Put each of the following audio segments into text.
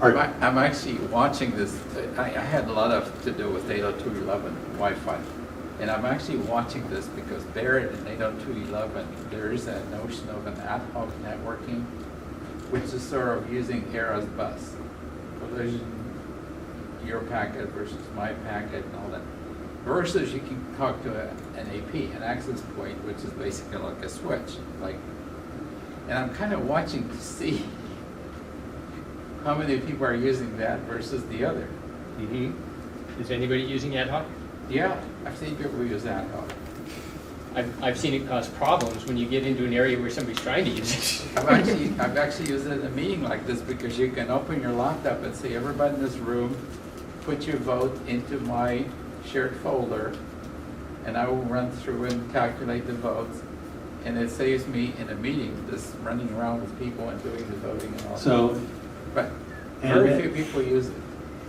I'm actually watching this. I had a lot to do with 802.11 Wi-Fi. And I'm actually watching this because buried in 802.11, there is a notion of an ad hoc networking, which is sort of using Era's bus. Collision, your packet versus my packet and all that. Versus you can talk to an AP, an access point, which is basically like a switch. And I'm kind of watching to see how many people are using that versus the other. Mm-hmm. Is anybody using ad hoc? Yeah, I've seen people use ad hoc. I've seen it cause problems when you get into an area where somebody's trying to use it. I've actually used it in a meeting like this because you can open your laptop and say, everybody in this room, put your vote into my shared folder, and I will run through and calculate the votes. And it saves me in a meeting just running around with people and doing the voting and all that. But very few people use it.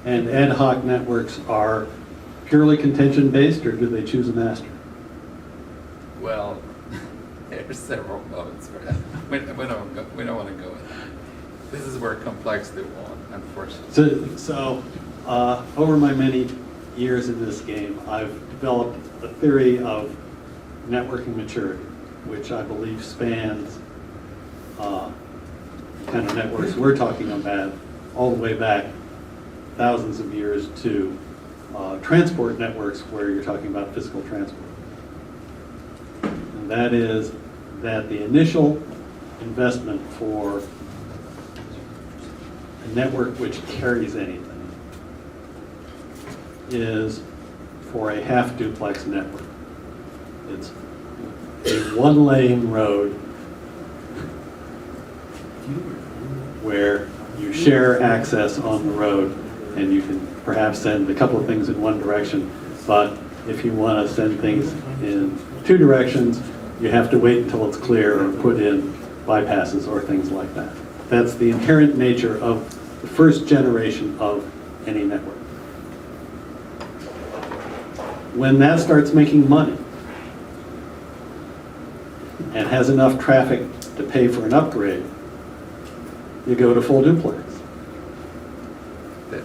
And ad hoc networks are purely contention-based, or do they choose a master? Well, there's several modes for that. We don't want to go in that. This is where complexity won, unfortunately. So over my many years in this game, I've developed a theory of networking maturity, which I believe spans the kind of networks we're talking about all the way back thousands of years to transport networks where you're talking about physical transport. And that is that the initial investment for a network which carries anything is for a half duplex network. It's a one-lane road where you share access on the road, and you can perhaps send a couple of things in one direction, but if you want to send things in two directions, you have to wait until it's clear or put in bypasses or things like that. That's the inherent nature of the first generation of any network. When that starts making money and has enough traffic to pay for an upgrade, you go to full duplex.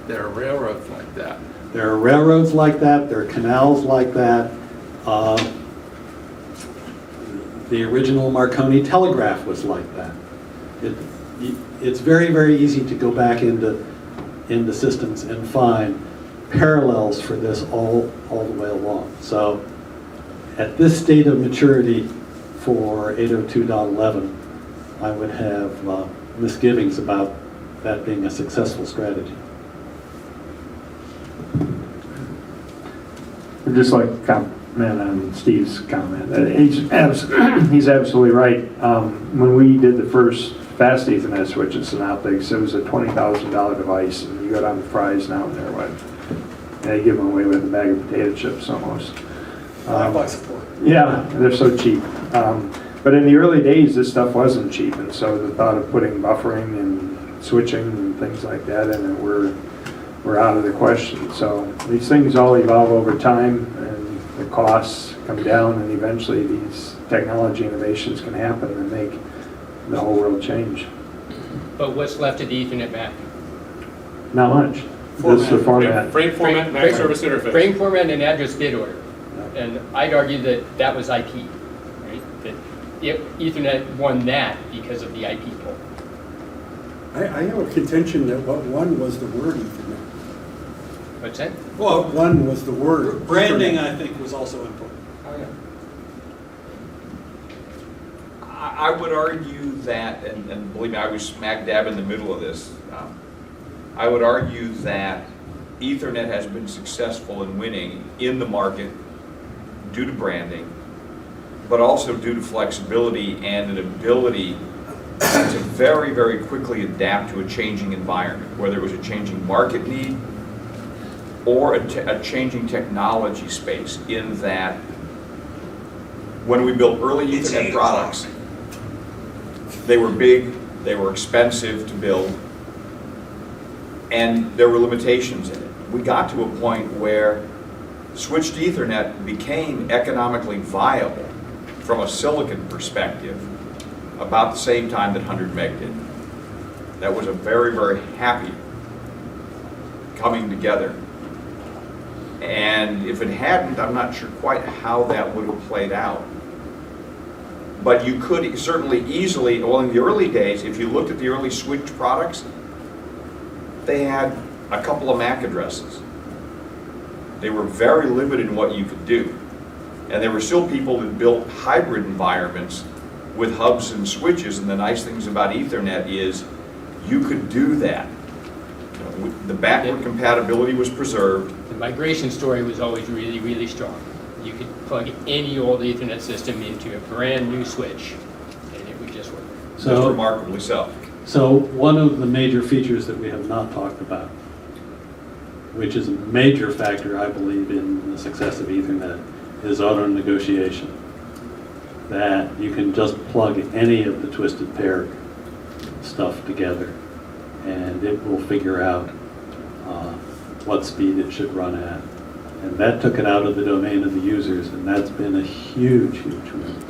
There are railroads like that. There are railroads like that. There are canals like that. The original Marconi telegraph was like that. It's very, very easy to go back into systems and find parallels for this all the way along. So at this state of maturity for 802.11, I would have misgivings about that being a successful strategy. I'd just like to comment on Steve's comment. He's absolutely right. When we did the first fast Ethernet switch at Synoptics, it was a $20,000 device, and you go down to Fry's now and they're what? They give them away with a bag of potato chips almost. Wi-Fi support. Yeah, they're so cheap. But in the early days, this stuff wasn't cheap, and so the thought of putting buffering and switching and things like that in it were out of the question. So these things all evolve over time, and the costs come down, and eventually these technology innovations can happen and make the whole world change. But what's left of the Ethernet MAC? Not much. This is the format. Frame format, MAC service interface. Frame format and address bit order. And I'd argue that that was IP, right? That Ethernet won that because of the IP port. I have a contention that what won was the word Ethernet. What's that? Well, What won was the word branding, Ethernet. I think, was also important. Oh, yeah. I would argue that, and believe me, I was smack dab in the middle of this. I would argue that Ethernet has been successful in winning in the market due to branding, but also due to flexibility and an ability to very, very quickly adapt to a changing environment, whether it was a changing market need or a changing technology space, in that when we built early Ethernet products, they were big, they were expensive to build, and there were limitations in it. We got to a point where switched Ethernet became economically viable from a silicon perspective about the same time that 100 meg did. That was a very, very happy coming together. And if it hadn't, I'm not sure quite how that would have played out. But you could certainly easily, well, in the early days, if you looked at the early switch products, they had a couple of MAC addresses. They were very limited in what you could do. And there were still people that built hybrid environments with hubs and switches, and the nice things about Ethernet is you could do that. You know, the backward compatibility was preserved. The migration story was always really, really strong. You could plug any old Ethernet system into a brand new switch, and it would just work. Just So, remarkably so. so one of the major features that we have not talked about, which is a major factor, I believe, in the success of Ethernet, is auto negotiation. That you can just plug any of the twisted pair stuff together, and it will figure out what speed it should run at. And that took it out of the domain of the users, and that's been a huge, huge win.